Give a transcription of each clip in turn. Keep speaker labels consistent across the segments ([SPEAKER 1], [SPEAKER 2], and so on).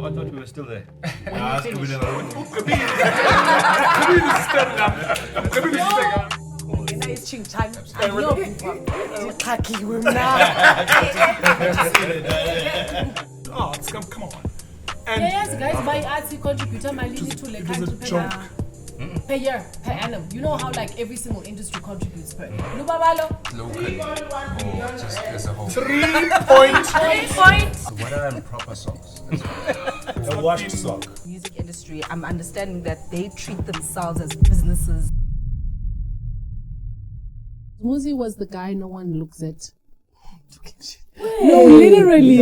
[SPEAKER 1] Oh, I thought we were still there.
[SPEAKER 2] Oh, come on. And
[SPEAKER 3] yes, guys, buy arts contributor my to the country per year, per annum. You know how like every single industry contributes per.
[SPEAKER 4] Locally. Or just as a whole.
[SPEAKER 2] 3 point.
[SPEAKER 4] So what are proper songs?
[SPEAKER 2] A washed sock.
[SPEAKER 5] Music industry, I'm understanding that they treat themselves as businesses.
[SPEAKER 3] Muzi was the guy no one looks at. No, literally.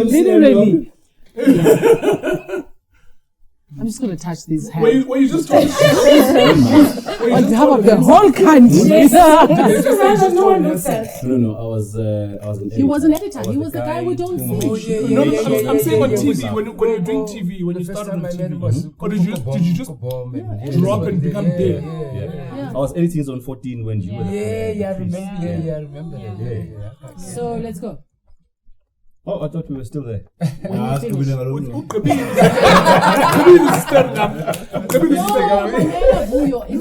[SPEAKER 3] I'm just gonna touch these hands.
[SPEAKER 2] Were you just talking?
[SPEAKER 3] On behalf of the whole country. No one looks at.
[SPEAKER 6] No, I was an
[SPEAKER 3] He was an editor. He was the guy we don't see.
[SPEAKER 2] Oh, yeah. I'm saying on TV, when you're doing TV, when you started on TV, or did you just drop and become big?
[SPEAKER 6] Yeah. I was editing Zone 14 when you were
[SPEAKER 7] I remember. Yeah.
[SPEAKER 3] So let's go.
[SPEAKER 1] Oh, I thought we were still there.
[SPEAKER 3] It's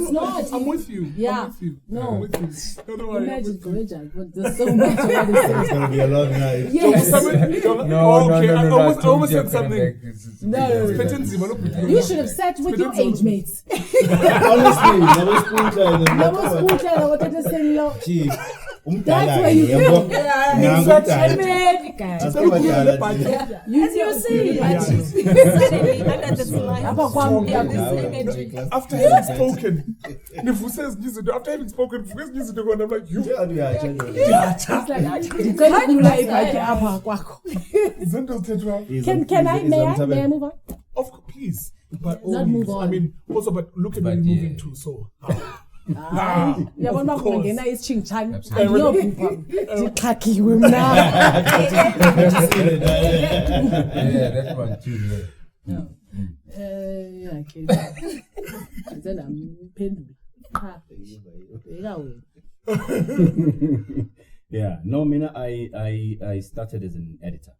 [SPEAKER 3] not.
[SPEAKER 2] I'm with you.
[SPEAKER 3] Yeah.
[SPEAKER 2] I'm with you.
[SPEAKER 3] No.
[SPEAKER 2] I'm with you. Don't worry.
[SPEAKER 3] Imagine Goja, but there's so much of what is
[SPEAKER 6] It's gonna be a long night.
[SPEAKER 3] Yes.
[SPEAKER 2] I almost said something.
[SPEAKER 3] No. You should have sat with your age mates.
[SPEAKER 6] Honestly, never spoon
[SPEAKER 3] Chief. That's where you go. You see.
[SPEAKER 2] After having spoken, Nifu says music. After having spoken, Nifu says music. And I'm like, you.
[SPEAKER 3] Can I move on?
[SPEAKER 2] Of course, please. But
[SPEAKER 3] not move on.
[SPEAKER 2] I mean, also, but look at me moving too. So.
[SPEAKER 3] Yabona kungena isichinchani
[SPEAKER 4] Yeah, that one too.
[SPEAKER 6] Yeah, no, Mina, I started as an editor.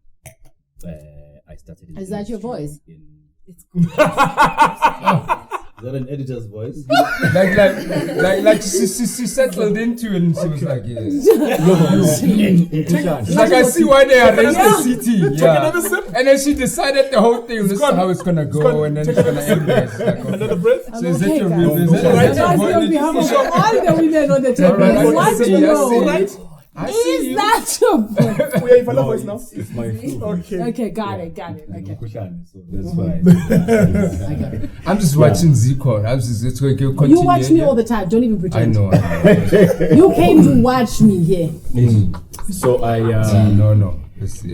[SPEAKER 3] Is that your voice?
[SPEAKER 6] It's Is that an editor's voice?
[SPEAKER 4] like she settled into it and she was like, yes. Like I see why they arranged the city. Yeah. And then she decided the whole thing, this is how it's gonna go, and then it's gonna end there.
[SPEAKER 2] Another breath?
[SPEAKER 4] So is that your voice?
[SPEAKER 3] On behalf of all the women on the table, I want to know. Is that your voice?
[SPEAKER 2] We are in voice now.
[SPEAKER 6] It's my food.
[SPEAKER 3] Okay, got it. Okay.
[SPEAKER 6] So that's fine.
[SPEAKER 4] I'm just watching Zico.
[SPEAKER 3] You watch me all the time. Don't even pretend.
[SPEAKER 4] I know.
[SPEAKER 3] You came to watch me here.
[SPEAKER 6] So I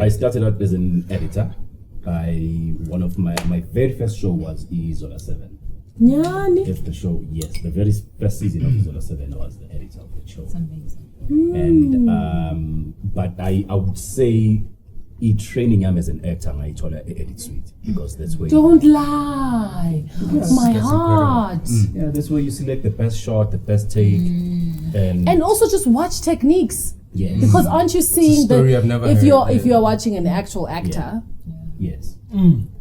[SPEAKER 6] started out as an editor. One of my very first show was Izola 7. If the show, yes, the very first season of Izola 7, I was the editor of the show.
[SPEAKER 3] That's amazing.
[SPEAKER 6] And but I would say training him as an actor I told her edit suite because that's where
[SPEAKER 3] don't lie. My heart.
[SPEAKER 6] Yeah, that's where you select the best shot, the best take,
[SPEAKER 3] and also just watch techniques.
[SPEAKER 6] Yes.
[SPEAKER 3] Because aren't you seeing
[SPEAKER 6] that
[SPEAKER 3] if you're watching an actual actor?
[SPEAKER 6] Yes.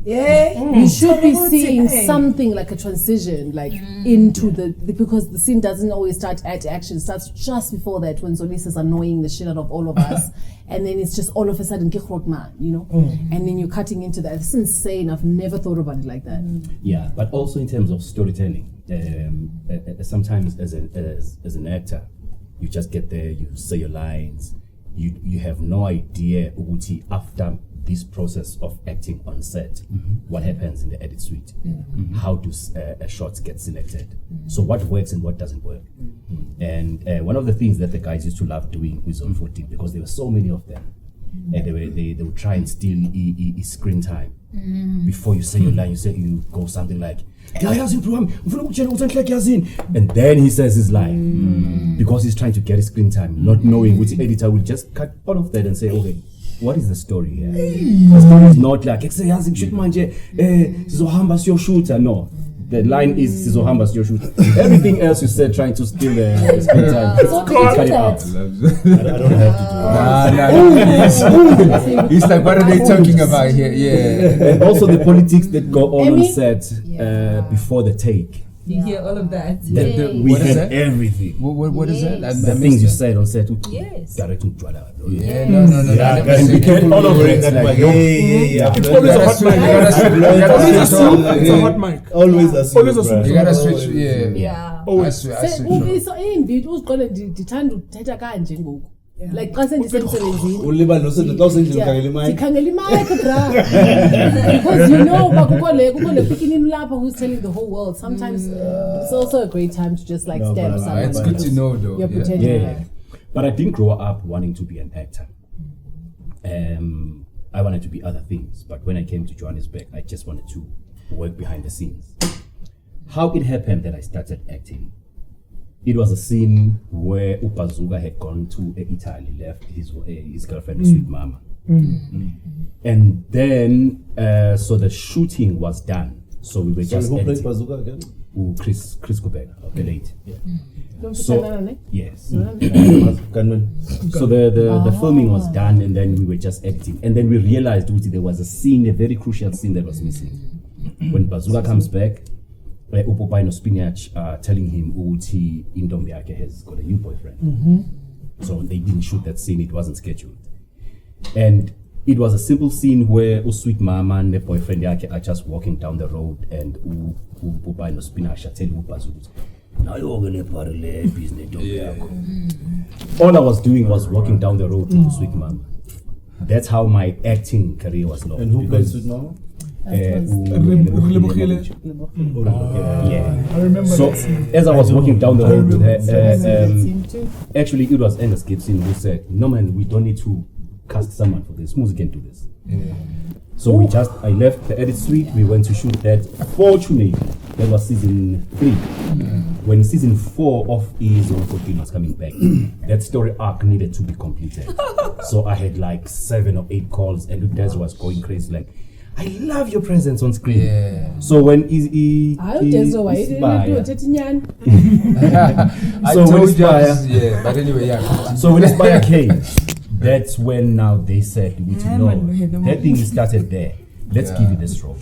[SPEAKER 3] You should be seeing something like a transition, like into because the scene doesn't always start at action. It starts just before that when Zolisa is annoying the shit out of all of us, and then it's just all of a sudden, and then you're cutting into that. It's insane. I've never thought about it like that.
[SPEAKER 6] Yeah, but also in terms of storytelling, sometimes as an actor, you just get there, you say your lines, you have no idea after this process of acting on set, what happens in the edit suite, how do shots get selected, so what works and what doesn't work. And one of the things that the guys used to love doing with Zone 14, because there were so many of them, and they would try and steal screen time. Before you say your line, you go something like, and then he says his line, because he's trying to get his screen time, not knowing which editor will just cut all of that and say, okay, what is the story here? The story is not like, shooter. No. The line is Sizohamba shoot. Everything else you said trying to steal the screen time.
[SPEAKER 3] So
[SPEAKER 6] Cut it out.
[SPEAKER 1] I don't have to do it.
[SPEAKER 4] He's like, what are they talking about here? Yeah.
[SPEAKER 6] And also the politics that go on
[SPEAKER 3] Emmy?
[SPEAKER 6] set before the take.
[SPEAKER 5] You hear all of that.
[SPEAKER 6] We
[SPEAKER 4] What is
[SPEAKER 6] had
[SPEAKER 4] that?
[SPEAKER 6] everything.
[SPEAKER 4] What is that?
[SPEAKER 6] The things you said on set.
[SPEAKER 5] Yes.
[SPEAKER 6] Direct to Jwala.
[SPEAKER 4] Yeah, no.
[SPEAKER 1] Yeah, guys, be careful all over it. That
[SPEAKER 6] Like,
[SPEAKER 1] mic. Yeah.
[SPEAKER 2] It's always a hot mic. Always assume it's a hot mic.
[SPEAKER 1] Always assume.
[SPEAKER 2] Always assume.
[SPEAKER 4] You gotta switch, yeah.
[SPEAKER 5] Yeah.
[SPEAKER 4] I switch.
[SPEAKER 3] so imbi uziqonde ndithanda ukuthetha kanje ngoku like xa sendisemsebenzini
[SPEAKER 1] Ulibali nosenze xa usenje ukhangela imic.
[SPEAKER 3] ndikhangela imic bra because you know kukho le pekinini lapha who's telling the whole world sometimes it's also a great time to just like
[SPEAKER 1] No,
[SPEAKER 3] stab
[SPEAKER 1] but
[SPEAKER 3] someone
[SPEAKER 4] it's good to know though.
[SPEAKER 3] you're
[SPEAKER 4] Yeah.
[SPEAKER 3] pretending
[SPEAKER 6] Yeah.
[SPEAKER 3] like
[SPEAKER 6] But I didn't grow up wanting to be an actor. I wanted to be other things, but when I came to Johannesburg, I just wanted to work behind the scenes. How it happened that I started acting, it was a scene where Upazuga had gone to Italy, left his girlfriend, the sweet mama. And then, so the shooting was done. So we were
[SPEAKER 1] So
[SPEAKER 6] just
[SPEAKER 1] who played
[SPEAKER 6] editing.
[SPEAKER 1] Bazooka again?
[SPEAKER 6] Chris Kubeka, the late. Yeah.
[SPEAKER 3] don't
[SPEAKER 6] So-
[SPEAKER 3] pretend, ne?
[SPEAKER 6] Yes.
[SPEAKER 1] Gunman.
[SPEAKER 6] So the filming was done, and then we were just editing, and then we realized there was a scene, a very crucial scene that was missing. When Bazooka comes back, Upopai no Spinach telling him Uti Indombi Ake has got a new boyfriend. So they didn't shoot that scene; it wasn't scheduled, and it was a simple scene where Sweet Mama and the boyfriend Yake are just walking down the road, and Upopai no Spinach are telling Bazooka, "Now you're gonna party business, all I was doing was walking down the road to Sweet Mama. That's how my acting career was lost.
[SPEAKER 1] And who played
[SPEAKER 6] because,
[SPEAKER 1] Sweet Mama?
[SPEAKER 6] Yeah.
[SPEAKER 2] I remember
[SPEAKER 6] So
[SPEAKER 2] that scene.
[SPEAKER 6] as I was walking down the road with her,
[SPEAKER 3] Scene too.
[SPEAKER 6] actually it was Angus Gibson who said, "No man, we don't need to cast someone for this. Muzi can do this." So I left the edit suite. We went to shoot that. Fortunately, that was season 3. When season 4 of Is on 14 was coming back, that story arc needed to be completed. So I had like 7 or 8 calls, and Des was going crazy like, "I love your presence on screen."
[SPEAKER 4] Yeah.
[SPEAKER 6] So when
[SPEAKER 3] Hayi uDezo wayedinto uthethi nyani
[SPEAKER 4] I
[SPEAKER 6] So when
[SPEAKER 4] told you,
[SPEAKER 6] Inspire-
[SPEAKER 4] yeah, but anyway, yeah.
[SPEAKER 6] So when Inspire came, that's when now they said, "We need to know that thing started there. Let's give you this role."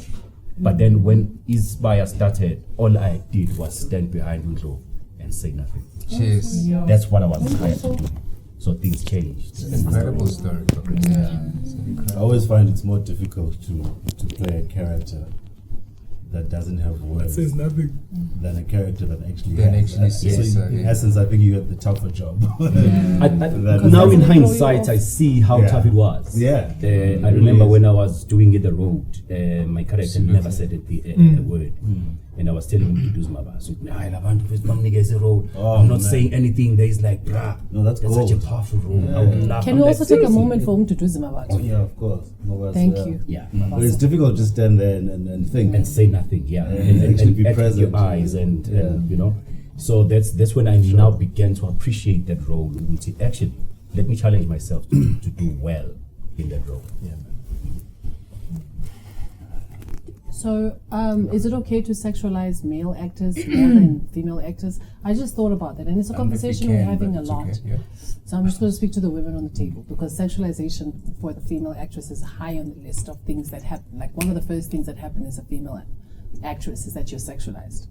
[SPEAKER 6] But then when Inspire started, all I did was stand behind Uzo and say nothing.
[SPEAKER 4] Cheers.
[SPEAKER 6] That's what I was hired to do. So things changed.
[SPEAKER 4] Incredible story.
[SPEAKER 1] I always find it's more difficult to play a character that doesn't have words
[SPEAKER 2] Says nothing.
[SPEAKER 1] than a character that actually
[SPEAKER 4] That
[SPEAKER 1] has.
[SPEAKER 4] actually
[SPEAKER 1] So
[SPEAKER 4] says,
[SPEAKER 1] in
[SPEAKER 4] yeah.
[SPEAKER 1] essence, I think you had the tougher job.
[SPEAKER 6] Now in hindsight, I see how
[SPEAKER 1] Yeah.
[SPEAKER 6] tough it was.
[SPEAKER 1] Yeah.
[SPEAKER 6] I remember when I was doing it the road, my character never said a word. And I was telling him to do my best. So,
[SPEAKER 1] Oh,
[SPEAKER 6] I'm not
[SPEAKER 1] man.
[SPEAKER 6] saying anything. There is like, bruh,
[SPEAKER 1] No, that's
[SPEAKER 6] such a
[SPEAKER 1] gold.
[SPEAKER 6] powerful role. I would love.
[SPEAKER 3] Can
[SPEAKER 6] I'm
[SPEAKER 3] you
[SPEAKER 6] like,
[SPEAKER 3] also take a
[SPEAKER 6] seriously?
[SPEAKER 3] moment for him to do Zimbabwe?
[SPEAKER 1] Oh, yeah, of course. No, but,
[SPEAKER 3] Thank you.
[SPEAKER 6] Yeah.
[SPEAKER 1] But it's difficult to stand there and think.
[SPEAKER 6] And say nothing, yeah,
[SPEAKER 1] And actually be
[SPEAKER 6] act with
[SPEAKER 1] present.
[SPEAKER 6] your eyes, and
[SPEAKER 1] Yeah.
[SPEAKER 6] you know. So that's when I now began to appreciate that role. Which actually, let me challenge myself to do well in that role. Yeah.
[SPEAKER 3] So, is it okay to sexualize male actors more than female actors? I just thought about that, and it's a conversation we're having a lot. So I'm just going to speak to the women on the table, because sexualization for the female actress is high on the list of things that happen. Like, one of the first things that happen as a female actress is that you're sexualized.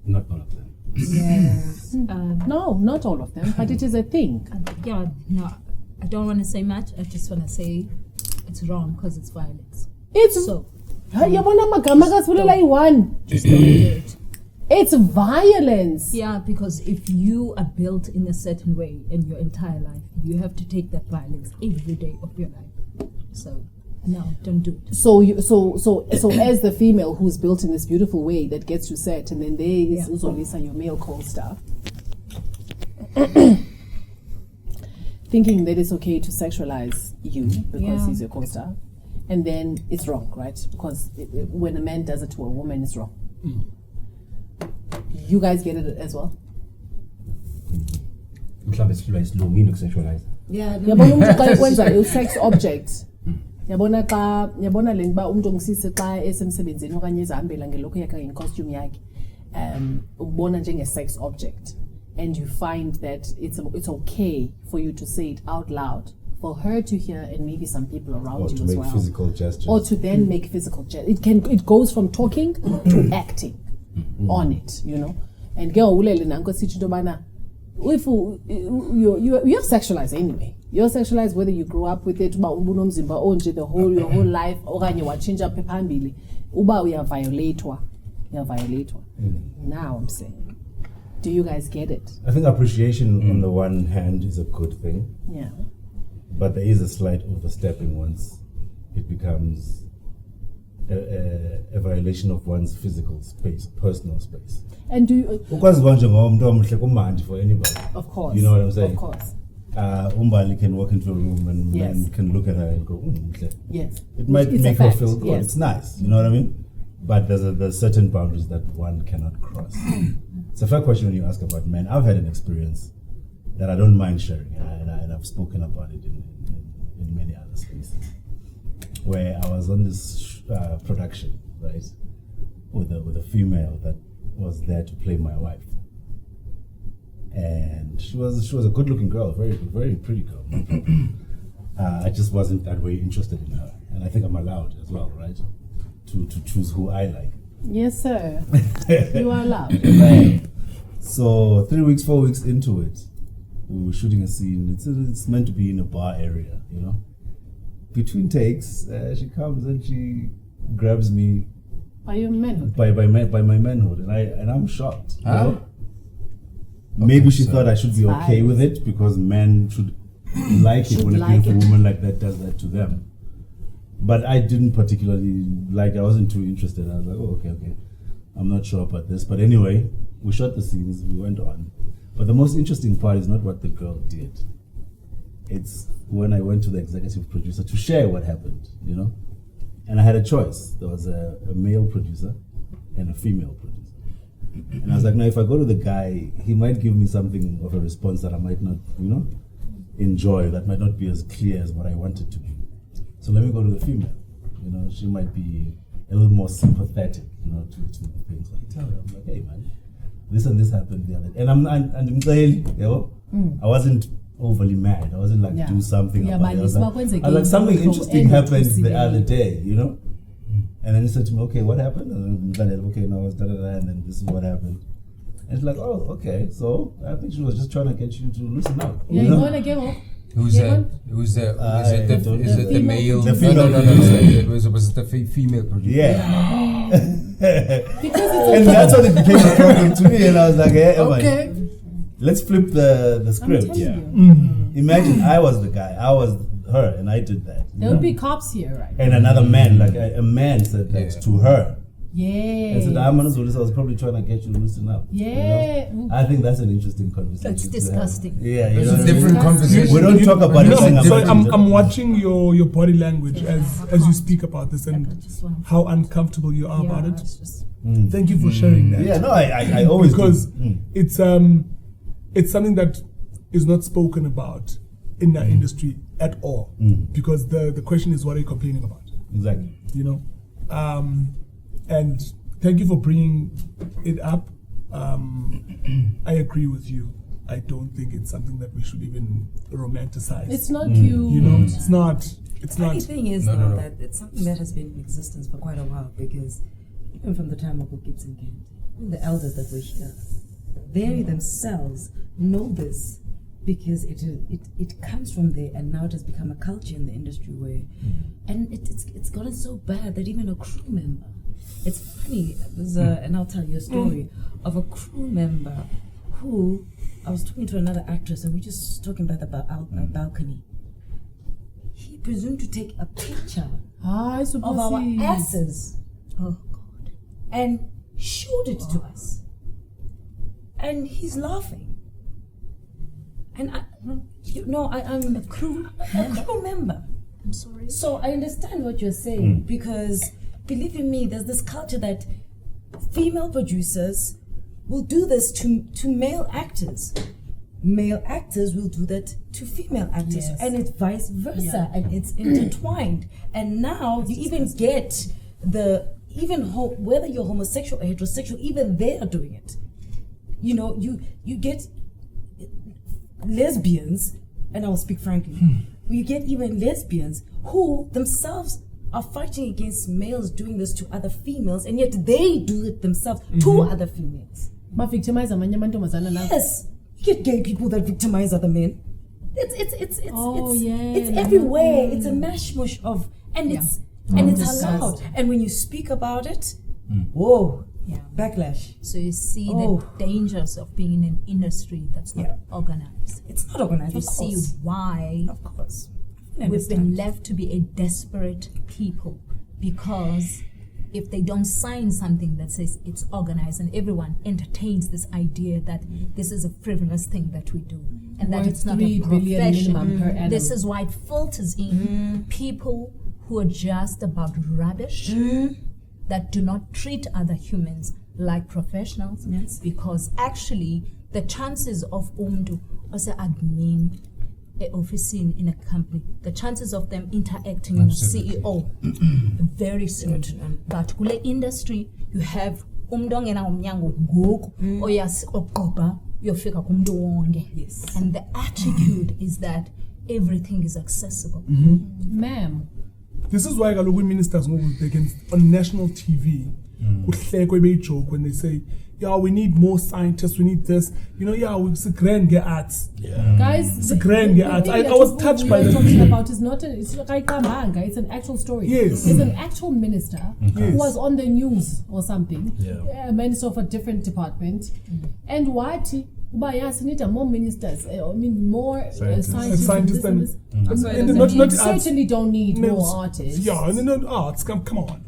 [SPEAKER 6] Not all of them.
[SPEAKER 3] No, not all of them, but it is a thing.
[SPEAKER 8] Yeah, no, I don't want to say much. I just want to say it's wrong because it's violence.
[SPEAKER 3] It's
[SPEAKER 8] So
[SPEAKER 3] yabona magama kasifulela i-1.
[SPEAKER 8] just don't do it.
[SPEAKER 3] It's violence.
[SPEAKER 8] Yeah, because if you are built in a certain way in your entire life, you have to take that violence every day of your life. So no, don't do it.
[SPEAKER 3] So as the female who's built in this beautiful way that gets you set, and then there is Uzolisa, your male co-star, thinking that it's okay to sexualize you because he's your co-star, and then it's wrong, right? Because when a man does it to a woman, it's wrong. You guys get it as well?
[SPEAKER 6] Mhlawumbe sexualize lo, mina ukusexualize.
[SPEAKER 8] Yeah,
[SPEAKER 3] Yabona umuntu xa ekwenza i-sex object yabona le nto uba umntu ongisise xa esemsebenzini okanye ezihambela ngelokhu yakhe ngecostume yakhe ubona njenge-sex object, and you find that it's okay for you to say it out loud, for her to hear and maybe some people around
[SPEAKER 1] Or
[SPEAKER 3] you
[SPEAKER 1] to
[SPEAKER 3] as
[SPEAKER 1] make
[SPEAKER 3] well.
[SPEAKER 1] physical gestures.
[SPEAKER 3] Or to then make physical gestures. It goes from talking to acting on it, you know. And ke ulele nanko sithi into bana if you're sexualized anyway. You're sexualized whether you grew up with it uba ubunomzimba onje your whole life okanye watshintsha apha phambili uba uyaviolatewa. Now I'm saying, do you guys get it?
[SPEAKER 1] I think appreciation on the one hand is a good thing.
[SPEAKER 3] Yeah.
[SPEAKER 1] But there is a slight overstepping once it becomes a violation of one's physical space, personal space.
[SPEAKER 3] And do you,
[SPEAKER 1] Because for anybody.
[SPEAKER 3] of course.
[SPEAKER 1] You know what I'm saying?
[SPEAKER 3] Of course.
[SPEAKER 1] Umbali can walk into a room and
[SPEAKER 3] Yes.
[SPEAKER 1] men can look at her and go, mhle.
[SPEAKER 3] Yes.
[SPEAKER 1] It might
[SPEAKER 3] It's a
[SPEAKER 1] make her
[SPEAKER 3] fact,
[SPEAKER 1] feel good.
[SPEAKER 3] yes.
[SPEAKER 1] It's nice, you know what I mean? But there's certain boundaries that one cannot cross. It's a fair question when you ask about men. I've had an experience that I don't mind sharing, and I've spoken about it in many other spaces, where I was on this production, right, with a female that was there to play my wife, and she was a good-looking girl, very very pretty girl. No problem. I just wasn't that way interested in her, and I think I'm allowed as well, right, to choose who I like.
[SPEAKER 3] Yes, sir. You are allowed.
[SPEAKER 1] So 4 weeks into it, we were shooting a scene. It's meant to be in a bar area, you know. Between takes, she comes and she grabs me
[SPEAKER 3] By your manhood.
[SPEAKER 1] by my manhood, and I'm shocked. You
[SPEAKER 4] Huh?
[SPEAKER 1] know? Maybe she
[SPEAKER 4] so
[SPEAKER 1] thought I should be okay with it because men should like it when a
[SPEAKER 3] like
[SPEAKER 1] beautiful
[SPEAKER 3] it.
[SPEAKER 1] woman like that does that to them. But I didn't particularly like. I wasn't too interested. I was like, oh, okay. I'm not sure about this. But anyway, we shot the scenes. We went on. But the most interesting part is not what the girl did. It's when I went to the executive producer to share what happened, you know? And I had a choice. There was a male producer and a female producer. And I was like, now if I go to the guy, he might give me something of a response that I might not, you know, enjoy, that might not be as clear as what I want it to be. So let me go to the female. You know, she might be a little more sympathetic, you know, to things. I tell her, I'm like, hey man, this and this happened the other day. And I'm clearly, you know, I wasn't overly mad. I wasn't like
[SPEAKER 3] Yeah.
[SPEAKER 1] do something
[SPEAKER 3] Yeah,
[SPEAKER 1] about it. I was
[SPEAKER 3] but
[SPEAKER 1] like, something interesting happened the other day, you know? And then he said to me, okay, what happened? And then okay, no, it's da-da-da, and then this is what happened. And it's like, oh, okay. So I think she was just trying to get you to loosen up.
[SPEAKER 3] Yeah,
[SPEAKER 1] you
[SPEAKER 3] you
[SPEAKER 1] know?
[SPEAKER 3] want to get home?
[SPEAKER 4] Who's that? Is it the male?
[SPEAKER 1] The female
[SPEAKER 4] No.
[SPEAKER 1] producer.
[SPEAKER 4] Was it the female producer?
[SPEAKER 1] Yeah.
[SPEAKER 3] Because
[SPEAKER 1] And that's when it became a problem to me. And I was like, hey,
[SPEAKER 3] okay.
[SPEAKER 1] let's flip the script.
[SPEAKER 3] telling
[SPEAKER 1] Yeah.
[SPEAKER 3] you.
[SPEAKER 1] Imagine I was the guy, I was her, and I did that. you
[SPEAKER 3] There would
[SPEAKER 1] know?
[SPEAKER 3] be cops here, right?
[SPEAKER 1] And another man, like a man said that
[SPEAKER 4] Yeah.
[SPEAKER 1] to her.
[SPEAKER 3] Yeah.
[SPEAKER 1] And said, I was probably trying to get you to loosen up. you know?
[SPEAKER 3] Yeah.
[SPEAKER 1] I think that's an interesting conversation.
[SPEAKER 8] That's
[SPEAKER 1] to have.
[SPEAKER 8] disgusting.
[SPEAKER 1] Yeah, you
[SPEAKER 4] It's
[SPEAKER 1] know
[SPEAKER 4] a
[SPEAKER 1] what I mean?
[SPEAKER 4] different conversation.
[SPEAKER 1] We don't talk about it.
[SPEAKER 2] No,
[SPEAKER 1] saying
[SPEAKER 2] sorry,
[SPEAKER 1] about it.
[SPEAKER 2] I'm watching your body language as you speak about this and how uncomfortable you are about it. Thank you for sharing that.
[SPEAKER 1] Yeah, no, I always
[SPEAKER 2] Because
[SPEAKER 1] do.
[SPEAKER 2] it's something that is not spoken about in the industry at all. Because the question is, what are you complaining about?
[SPEAKER 1] Exactly.
[SPEAKER 2] You know, and thank you for bringing it up. I agree with you. I don't think it's something that we should even romanticize.
[SPEAKER 3] It's not cute.
[SPEAKER 2] You know, it's not. It's
[SPEAKER 9] The funny
[SPEAKER 2] not.
[SPEAKER 9] thing is,
[SPEAKER 4] No.
[SPEAKER 9] that it's something that has been in existence for quite a while, because even from the time of Gibson Kent, even the elders that were here, they themselves know this, because it comes from there, and now it has become a culture in the industry where, and it's gotten so bad that even a crew member, it's funny, there's and I'll tell you a story of a crew member who, I was talking to another actress and we're just talking about the balcony. He presumed to take a picture
[SPEAKER 3] Ah, it's
[SPEAKER 9] of our
[SPEAKER 3] supposed
[SPEAKER 9] asses. Oh God. And showed it to us. And he's laughing. And I'm a crew member.
[SPEAKER 8] I'm sorry.
[SPEAKER 9] So I understand what you're saying, because believe in me, there's this culture that female producers will do this to male actors. male actors will do that to female actors,
[SPEAKER 3] Yes.
[SPEAKER 9] and it's vice versa,
[SPEAKER 3] Yeah.
[SPEAKER 9] and it's intertwined. And now you even get whether you're homosexual or heterosexual, even they are doing it. You know, you get lesbians, and I will speak frankly. You get even lesbians who themselves are fighting against males doing this to other females, and yet they do it themselves to other females.
[SPEAKER 3] Ma-victimize amanye amantombazana now.
[SPEAKER 9] Yes, you get gay people that victimize other men. It's
[SPEAKER 3] yeah,
[SPEAKER 9] everywhere. It's a mashmush of, and it's
[SPEAKER 3] Disgusting.
[SPEAKER 9] allowed. And when you speak about it, whoa, backlash.
[SPEAKER 8] So you see
[SPEAKER 9] Oh.
[SPEAKER 8] the dangers of being in an industry that's not organized.
[SPEAKER 9] It's not organized.
[SPEAKER 8] You
[SPEAKER 9] of
[SPEAKER 8] see
[SPEAKER 9] course.
[SPEAKER 8] why
[SPEAKER 9] Of course.
[SPEAKER 8] we've been left to be a desperate people, because if they don't sign something that says it's organized and everyone entertains this idea that this is a frivolous thing that we do and that
[SPEAKER 3] Worth
[SPEAKER 8] it's not
[SPEAKER 3] 3
[SPEAKER 8] a
[SPEAKER 3] billion
[SPEAKER 8] profession,
[SPEAKER 3] minimum per annum.
[SPEAKER 8] this is why it filters in people who are just about rubbish, that do not treat other humans like professionals, because actually the chances of umdu as an admin office in a company, the chances of them interacting with CEO very slim. But kule industry you have umdongena umnyango ngoku oyas oqoba yofika kumntu wonke.
[SPEAKER 9] Yes.
[SPEAKER 8] And the attitude is that everything is accessible.
[SPEAKER 3] Ma'am,
[SPEAKER 2] This is why kaloku ministers ngoku they can on national TV kuhlekwe bejoke when they say, yeah, we need more scientists, we need this. You know, yeah, it's a grand get arts.
[SPEAKER 3] guys,
[SPEAKER 2] It's a grand arts. I was touched by
[SPEAKER 3] what
[SPEAKER 2] that.
[SPEAKER 3] we're talking about is not it's an actual story.
[SPEAKER 2] Yes.
[SPEAKER 3] There's an actual minister
[SPEAKER 2] Yes.
[SPEAKER 3] who was on the news or something,
[SPEAKER 1] Yeah.
[SPEAKER 3] a minister of a different department, and what uba yes, we need more ministers, more scientists
[SPEAKER 2] Scientists
[SPEAKER 3] and
[SPEAKER 2] and-
[SPEAKER 3] this
[SPEAKER 2] and
[SPEAKER 3] and
[SPEAKER 2] not
[SPEAKER 3] this. We
[SPEAKER 2] arts.
[SPEAKER 3] certainly don't need
[SPEAKER 2] No,
[SPEAKER 3] more artists.
[SPEAKER 2] Yeah, no, arts. Come on.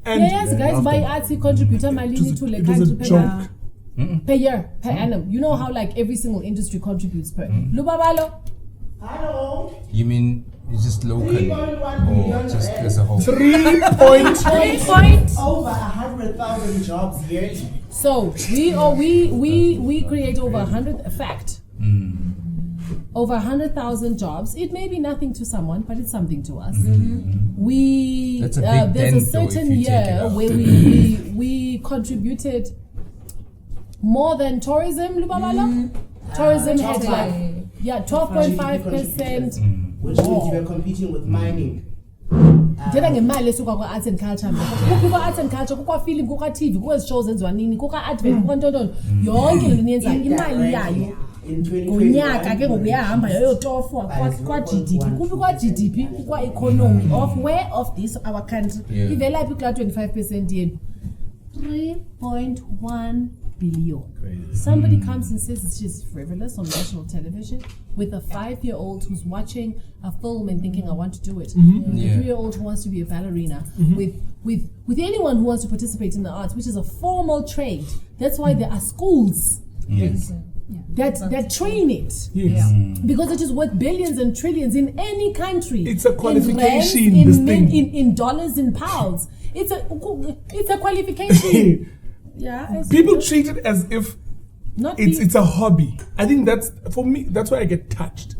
[SPEAKER 2] And
[SPEAKER 3] Yes, guys, by arts, he contribute malini to the
[SPEAKER 2] it was a
[SPEAKER 3] country
[SPEAKER 2] joke.
[SPEAKER 3] per year, per annum. You know how like every single industry contributes per. Lubabalo,
[SPEAKER 4] Hello. You mean it's just local or just as a whole?
[SPEAKER 2] 3
[SPEAKER 3] point.
[SPEAKER 7] Over 100,000 jobs yearly.
[SPEAKER 3] So we create over 100 fact. Over 100,000 jobs. It may be nothing to someone, but it's something to us. We
[SPEAKER 4] That's a big
[SPEAKER 3] there's a
[SPEAKER 4] dent, though, if
[SPEAKER 3] certain
[SPEAKER 4] you take it
[SPEAKER 3] year
[SPEAKER 4] out.
[SPEAKER 3] where we contributed more than tourism. Lubabalo, tourism had like 12.5%.
[SPEAKER 7] Which means you were competing with mining.
[SPEAKER 3] Ndithetha ngemali esuka kwa-arts and culture kukho kwa-arts and culture kukwa-film kukwa-TV kukwa-shows enziwa nini kukwa-advert kukwa-ntontoni yonke le nto niyenzayo imali yayo
[SPEAKER 7] In 2021,
[SPEAKER 3] ngonyaka ke ngoku yahamba yayotofwa kwa-GDP kuphi kwa-GDP kukwa-economy of where of this our country ivela phi kula 25% yenu 3.1 billion. Somebody comes and says it's just frivolous on national television with a 5-year-old who's watching a film and thinking, I want to do it. With a 3-year-old who wants to be a ballerina. With anyone who wants to participate in the arts, which is a formal trade. That's why there are schools that train it.
[SPEAKER 2] Yes.
[SPEAKER 3] Because it is worth billions and trillions in any country.
[SPEAKER 2] It's a qualification,
[SPEAKER 3] In
[SPEAKER 2] this
[SPEAKER 3] rands,
[SPEAKER 2] thing.
[SPEAKER 3] in dollars, in pounds. It's a qualification. Yeah.
[SPEAKER 2] People treat it as if
[SPEAKER 3] Not
[SPEAKER 2] it's a hobby. I think that's, for me, that's why I get touched.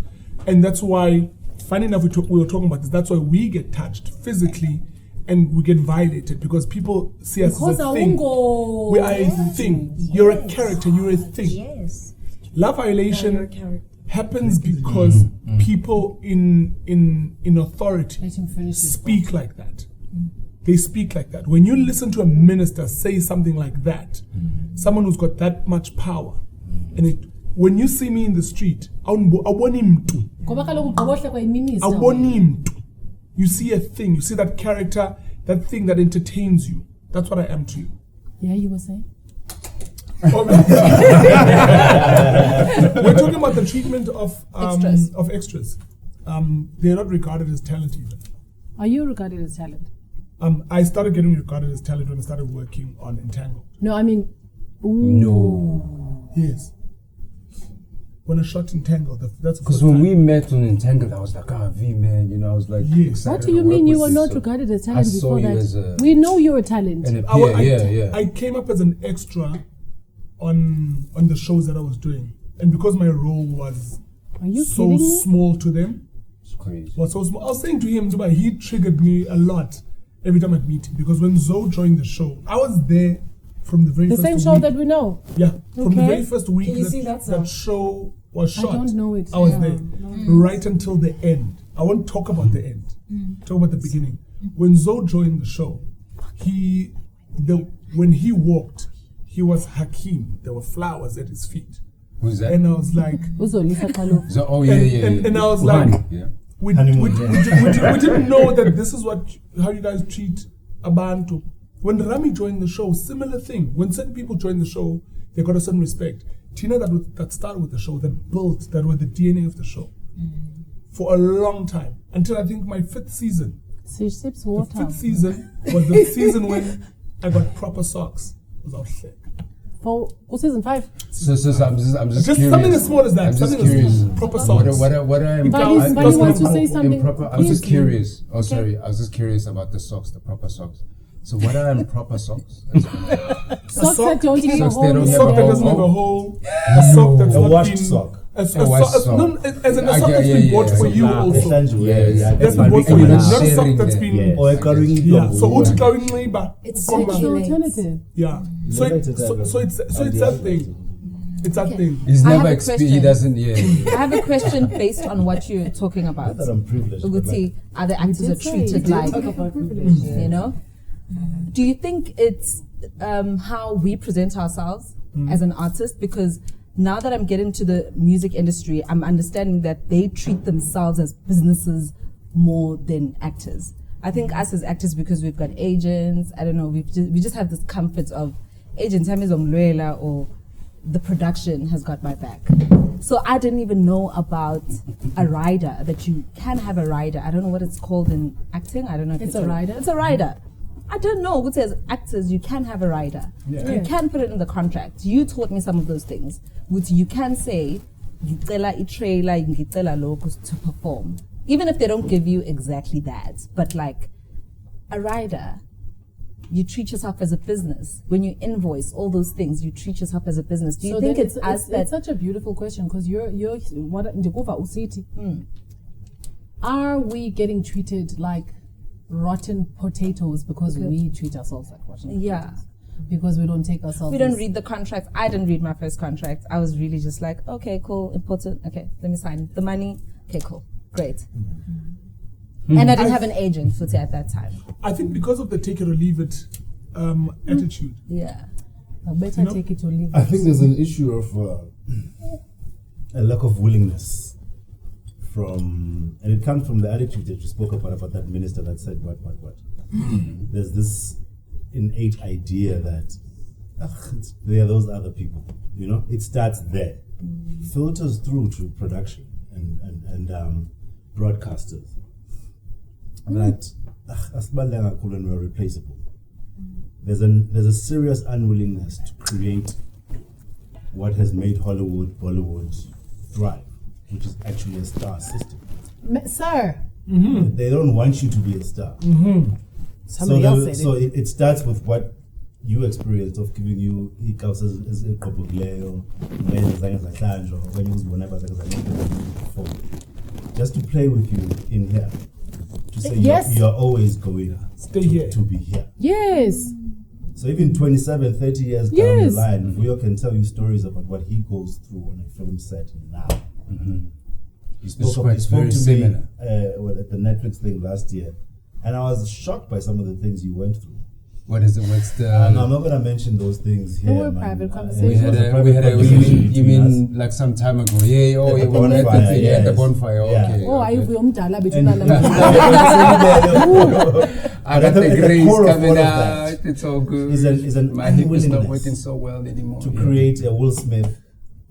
[SPEAKER 2] And that's why, funny enough, we were talking about this, that's why we get touched physically and we get violated because people see us as a thing. We are a thing. You're a character, you're a thing.
[SPEAKER 8] Yes.
[SPEAKER 2] Love violation happens because people in authority
[SPEAKER 3] Let him finish this
[SPEAKER 2] speak like that. They speak like that. When you listen to a minister say something like that, someone who's got that much power, and when you see me in the street, awuboni mntu.
[SPEAKER 3] Ngoba kaloku ugqobohle kwa-minister.
[SPEAKER 2] Awuboni mntu. You see a thing, you see that character, that thing that entertains you. That's what I am to you.
[SPEAKER 3] Yeah, you were saying?
[SPEAKER 2] We're talking about the treatment of extras. They're not regarded as talent even.
[SPEAKER 3] Are you regarded as talent?
[SPEAKER 2] I started getting regarded as talent when I started working on Entangled.
[SPEAKER 3] No, I mean...
[SPEAKER 4] No.
[SPEAKER 2] Yes. When I shot Entangled, that's
[SPEAKER 4] Because when we met on Entangled, I was like, V man, you know, I was like,
[SPEAKER 2] Yes.
[SPEAKER 3] What
[SPEAKER 4] excited
[SPEAKER 3] do you
[SPEAKER 4] to work
[SPEAKER 3] mean you
[SPEAKER 4] with
[SPEAKER 3] were
[SPEAKER 4] this,
[SPEAKER 3] not
[SPEAKER 4] so
[SPEAKER 3] regarded as
[SPEAKER 4] I
[SPEAKER 3] talent
[SPEAKER 4] saw
[SPEAKER 3] before
[SPEAKER 4] you
[SPEAKER 3] that?
[SPEAKER 4] as a,
[SPEAKER 3] We know you're a talent.
[SPEAKER 4] and a
[SPEAKER 2] I
[SPEAKER 4] yeah.
[SPEAKER 2] came up as an extra on the shows that I was doing. and because my role was
[SPEAKER 3] Are you
[SPEAKER 2] so
[SPEAKER 3] kidding me?
[SPEAKER 2] small to them,
[SPEAKER 4] It's crazy.
[SPEAKER 2] was so small. I was saying to him, Dubai, he triggered me a lot every time I'd meet him, because when Zoe joined the show, I was there from the very
[SPEAKER 3] The
[SPEAKER 2] first
[SPEAKER 3] same show
[SPEAKER 2] week.
[SPEAKER 3] that we know.
[SPEAKER 2] Yeah, from the
[SPEAKER 3] Okay.
[SPEAKER 2] very first week
[SPEAKER 9] Can you see that song?
[SPEAKER 2] that show was shot.
[SPEAKER 3] I don't know it.
[SPEAKER 2] I was there right until the end. I won't talk about the end. Talk about the beginning. When Zoe joined the show, when he walked, he was Hakim. There were flowers at his feet,
[SPEAKER 4] Who's that?
[SPEAKER 2] and I was like,
[SPEAKER 3] Uzolisa Xalo.
[SPEAKER 4] So, oh yeah.
[SPEAKER 2] and I was
[SPEAKER 4] Wuhan,
[SPEAKER 2] like,
[SPEAKER 4] yeah.
[SPEAKER 2] we
[SPEAKER 1] Honeymoon,
[SPEAKER 2] didn't know that this is how you guys treat Abantu. When Rami joined the show, similar thing. When certain people join the show, they got a certain respect. Tina, that started with the show, that were the DNA of the show for a long time, until I think my 5th season.
[SPEAKER 3] She sips
[SPEAKER 2] The
[SPEAKER 3] water.
[SPEAKER 2] 5th season was the season when I got proper socks. It was all sick.
[SPEAKER 3] For season 5.
[SPEAKER 4] So I'm just
[SPEAKER 2] Just
[SPEAKER 4] curious.
[SPEAKER 2] something as small as that.
[SPEAKER 4] I'm just
[SPEAKER 2] Something as
[SPEAKER 4] curious.
[SPEAKER 2] small. Proper socks.
[SPEAKER 4] What
[SPEAKER 3] Buddy
[SPEAKER 4] I'm
[SPEAKER 2] Because
[SPEAKER 3] wants to
[SPEAKER 2] I'm
[SPEAKER 3] say something.
[SPEAKER 4] improper. I was just
[SPEAKER 3] Please.
[SPEAKER 4] curious. Oh, sorry. I was just curious about the socks, the proper socks. So what are improper socks?
[SPEAKER 3] Socks that don't even have a
[SPEAKER 4] Socks they
[SPEAKER 3] hole.
[SPEAKER 4] don't
[SPEAKER 2] A
[SPEAKER 4] have
[SPEAKER 2] sock that doesn't have a hole. A sock that's
[SPEAKER 1] A
[SPEAKER 2] not
[SPEAKER 1] washed
[SPEAKER 2] been
[SPEAKER 1] sock.
[SPEAKER 2] A
[SPEAKER 4] washed
[SPEAKER 2] sock.
[SPEAKER 4] sock.
[SPEAKER 2] No, as in a
[SPEAKER 4] I
[SPEAKER 2] sock
[SPEAKER 4] get-
[SPEAKER 2] that's
[SPEAKER 4] yeah,
[SPEAKER 2] been
[SPEAKER 4] yeah,
[SPEAKER 2] bought
[SPEAKER 4] yeah.
[SPEAKER 2] for you
[SPEAKER 1] Nah,
[SPEAKER 2] also.
[SPEAKER 1] essentially,
[SPEAKER 4] Yes.
[SPEAKER 1] yeah,
[SPEAKER 2] That's
[SPEAKER 1] my
[SPEAKER 2] been bought
[SPEAKER 1] big
[SPEAKER 2] for you.
[SPEAKER 1] one
[SPEAKER 2] Not
[SPEAKER 1] now.
[SPEAKER 2] a sock
[SPEAKER 4] Sharing
[SPEAKER 2] that's
[SPEAKER 4] that,
[SPEAKER 2] been.
[SPEAKER 4] yes.
[SPEAKER 1] Or a carrying
[SPEAKER 2] Yeah.
[SPEAKER 1] dog.
[SPEAKER 2] So uthi xa uyinxiba
[SPEAKER 9] It's
[SPEAKER 2] ukhomba-
[SPEAKER 3] It's an alternative.
[SPEAKER 2] Yeah. So it's that thing. It's that thing.
[SPEAKER 4] He's
[SPEAKER 5] I
[SPEAKER 4] never
[SPEAKER 5] have a
[SPEAKER 4] experienced. He
[SPEAKER 5] question.
[SPEAKER 4] doesn't. Yeah.
[SPEAKER 5] I have a question based on what you're talking
[SPEAKER 1] I
[SPEAKER 5] about.
[SPEAKER 1] thought I'm privileged. but
[SPEAKER 5] Uguti, are the actors are
[SPEAKER 3] did say,
[SPEAKER 5] treated
[SPEAKER 3] you did
[SPEAKER 5] like,
[SPEAKER 3] talk about privilege.
[SPEAKER 5] you know? Do you think it's how we present ourselves as an artist? Because now that I'm getting to the music industry, I'm understanding that they treat themselves as businesses more than actors. I think us as actors, because we've got agents, I don't know, we just have this comfort of agents, or the production has got my back. So I didn't even know about a rider, that you can have a rider. I don't know what it's called in acting. I don't know if
[SPEAKER 3] It's a rider?
[SPEAKER 5] It's a rider. I don't know. What says actors, you can have a rider.
[SPEAKER 2] Yeah.
[SPEAKER 5] You can put it in the contract. You taught me some of those things. Which you can say, ngicela i-trailer, ngicela lokhu to perform. Even if they don't give you exactly that. But like a rider, you treat yourself as a business. When you invoice all those things, you treat yourself as a business. Do you think
[SPEAKER 3] then
[SPEAKER 5] it's us that...
[SPEAKER 3] it's such a beautiful question, because you're what ndikuva usithi. Are we getting treated like rotten potatoes because we treat ourselves like rotten potatoes?
[SPEAKER 5] Yeah.
[SPEAKER 3] Because we don't take ourselves.
[SPEAKER 5] We don't read the contracts. I didn't read my first contract. I was really just like, okay, cool, important. Okay, let me sign the money. Okay, cool, great. And I didn't have an agent for at that time.
[SPEAKER 2] I think because of the take it or leave it attitude.
[SPEAKER 5] Yeah.
[SPEAKER 3] I better take it or leave it.
[SPEAKER 1] I think there's an issue of a lack of willingness and it comes from the attitude that you spoke about that minister that said what. There's this innate idea that they are those other people, you know. It starts there, filters through to production and broadcasters. That asibalulekanga kakhulu and we're replaceable. There's a serious unwillingness to create what has made Hollywood, Bollywood thrive, which is actually a star system.
[SPEAKER 3] Sir.
[SPEAKER 1] They don't want you to be a star.
[SPEAKER 3] Somebody else said
[SPEAKER 1] so
[SPEAKER 3] it.
[SPEAKER 1] it starts with what you experienced of giving you hiccups as a kobugileyo, when you was whenever just to play with you in here. To say
[SPEAKER 3] Yes.
[SPEAKER 1] you're always going
[SPEAKER 2] Stay here.
[SPEAKER 1] to be here.
[SPEAKER 3] Yes.
[SPEAKER 1] So even 27, 30 years down
[SPEAKER 3] Yes.
[SPEAKER 1] the line, Vuyo can tell you stories about what he goes through on a film set now. He spoke
[SPEAKER 4] quite
[SPEAKER 1] to
[SPEAKER 4] very
[SPEAKER 1] me
[SPEAKER 4] similar.
[SPEAKER 1] at the Netflix thing last year, and I was shocked by some of the things you went through.
[SPEAKER 4] What is it? What's the?
[SPEAKER 1] I'm not going to mention those things here.
[SPEAKER 3] were
[SPEAKER 1] man.
[SPEAKER 3] private
[SPEAKER 1] It
[SPEAKER 3] conversations.
[SPEAKER 4] We
[SPEAKER 1] was
[SPEAKER 4] had
[SPEAKER 1] private
[SPEAKER 4] you
[SPEAKER 1] conversation
[SPEAKER 4] you
[SPEAKER 1] between us.
[SPEAKER 4] mean like some time ago? Yeah. Oh,
[SPEAKER 1] At
[SPEAKER 4] yeah.
[SPEAKER 1] the
[SPEAKER 4] Well, at
[SPEAKER 1] bonfire,
[SPEAKER 4] the, at the
[SPEAKER 1] yes.
[SPEAKER 4] bonfire.
[SPEAKER 1] Yeah.
[SPEAKER 4] Okay.
[SPEAKER 3] Oh,
[SPEAKER 4] okay.
[SPEAKER 3] ayivuye umdala bethu
[SPEAKER 1] And-
[SPEAKER 3] nala
[SPEAKER 4] I
[SPEAKER 1] But
[SPEAKER 4] got the
[SPEAKER 1] at the
[SPEAKER 4] grace
[SPEAKER 1] core of
[SPEAKER 4] coming
[SPEAKER 1] all of
[SPEAKER 4] out.
[SPEAKER 1] that
[SPEAKER 4] It's all good.
[SPEAKER 1] is an
[SPEAKER 4] My hip is not
[SPEAKER 1] unwillingness
[SPEAKER 4] working so well anymore.
[SPEAKER 1] to create a Will Smith,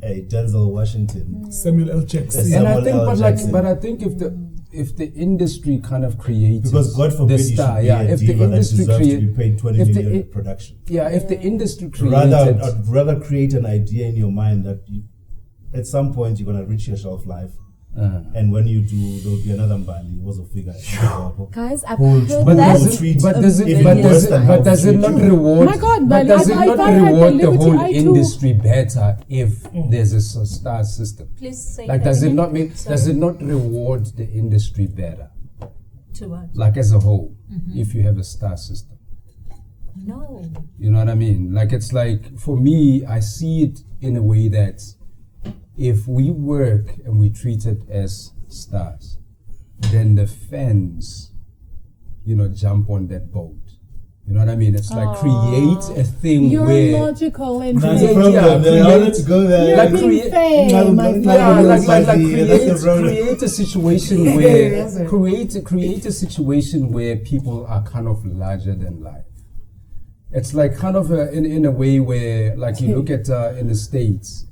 [SPEAKER 1] a Denzel Washington.
[SPEAKER 2] Samuel L. Jackson.
[SPEAKER 1] Yes.
[SPEAKER 4] And I
[SPEAKER 1] Samuel
[SPEAKER 4] think,
[SPEAKER 1] L. Jackson.
[SPEAKER 4] but I think if the industry kind of creates
[SPEAKER 1] Because God forbid
[SPEAKER 4] the
[SPEAKER 1] you
[SPEAKER 4] star,
[SPEAKER 1] should be
[SPEAKER 4] yeah.
[SPEAKER 1] a
[SPEAKER 4] If the
[SPEAKER 1] diva that
[SPEAKER 4] industry
[SPEAKER 1] deserves to be
[SPEAKER 4] create,
[SPEAKER 1] paid 20
[SPEAKER 4] if the
[SPEAKER 1] million
[SPEAKER 4] i-
[SPEAKER 1] in production.
[SPEAKER 4] yeah, if the industry created,
[SPEAKER 1] I'd rather create an idea in your mind that at some point you're going to reach your shelf life And when you do, there'll be another Mbali also figure.
[SPEAKER 3] Guys, I've
[SPEAKER 1] Who'll-
[SPEAKER 3] heard
[SPEAKER 1] but
[SPEAKER 3] that.
[SPEAKER 1] does it-
[SPEAKER 4] But does it,
[SPEAKER 1] Even
[SPEAKER 4] but
[SPEAKER 1] worse
[SPEAKER 4] does
[SPEAKER 1] than
[SPEAKER 4] it,
[SPEAKER 1] how
[SPEAKER 4] but does it
[SPEAKER 1] treat
[SPEAKER 4] not
[SPEAKER 1] you.
[SPEAKER 4] reward?
[SPEAKER 3] My God,
[SPEAKER 4] but
[SPEAKER 3] Bali,
[SPEAKER 4] does it
[SPEAKER 3] if
[SPEAKER 4] not
[SPEAKER 3] I had the
[SPEAKER 4] reward the
[SPEAKER 3] liberty,
[SPEAKER 4] whole
[SPEAKER 3] I too-
[SPEAKER 4] industry better if there's a star system?
[SPEAKER 8] Please say
[SPEAKER 4] Like,
[SPEAKER 8] that
[SPEAKER 4] does it
[SPEAKER 8] again.
[SPEAKER 4] not make?
[SPEAKER 8] Sorry.
[SPEAKER 4] Does it not reward the industry better?
[SPEAKER 8] To what?
[SPEAKER 4] Like as a whole, if you have a star system.
[SPEAKER 8] No.
[SPEAKER 4] You know what I mean? Like, it's like, for me, I see it in a way that if we work and we treat it as stars, then the fans, jump on that boat. You know what I mean? It's like create a thing
[SPEAKER 3] You're
[SPEAKER 4] where
[SPEAKER 3] logical and
[SPEAKER 1] That's
[SPEAKER 4] Yeah,
[SPEAKER 1] the problem.
[SPEAKER 4] yeah,
[SPEAKER 1] They
[SPEAKER 4] create-
[SPEAKER 1] wanted to go there.
[SPEAKER 3] You're
[SPEAKER 4] like
[SPEAKER 3] being
[SPEAKER 4] create-
[SPEAKER 3] fair, my friend.
[SPEAKER 4] create a situation where people are kind of larger than life. It's like kind of in a way where, like, you look at in the States,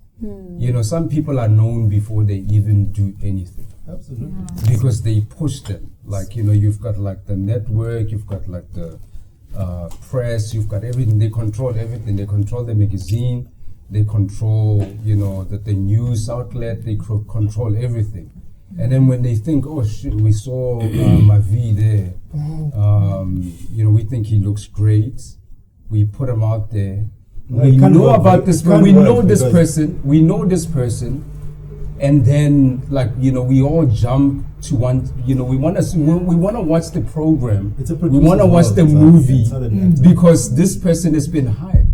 [SPEAKER 4] some people are known before they even do anything.
[SPEAKER 1] Absolutely.
[SPEAKER 4] Because they push them. Like, you've got like the network, you've got like the press, you've got everything. They control everything. They control the magazine, they control, the news outlet, they control everything. And then when they think, oh shit, we saw Mavi there, we think he looks great, we put him out there.
[SPEAKER 1] No,
[SPEAKER 4] We
[SPEAKER 1] it can't
[SPEAKER 4] know
[SPEAKER 1] work.
[SPEAKER 4] about
[SPEAKER 1] It
[SPEAKER 4] this,
[SPEAKER 1] can't
[SPEAKER 4] we know
[SPEAKER 1] work
[SPEAKER 4] this
[SPEAKER 1] because-
[SPEAKER 4] person, and then, like, we all jump to one. We want to watch the program.
[SPEAKER 1] It's a
[SPEAKER 4] we want to
[SPEAKER 1] producer's
[SPEAKER 4] watch
[SPEAKER 1] world.
[SPEAKER 4] the
[SPEAKER 1] It's not-
[SPEAKER 4] movie
[SPEAKER 1] it's not an actor.
[SPEAKER 4] because this person has been hired.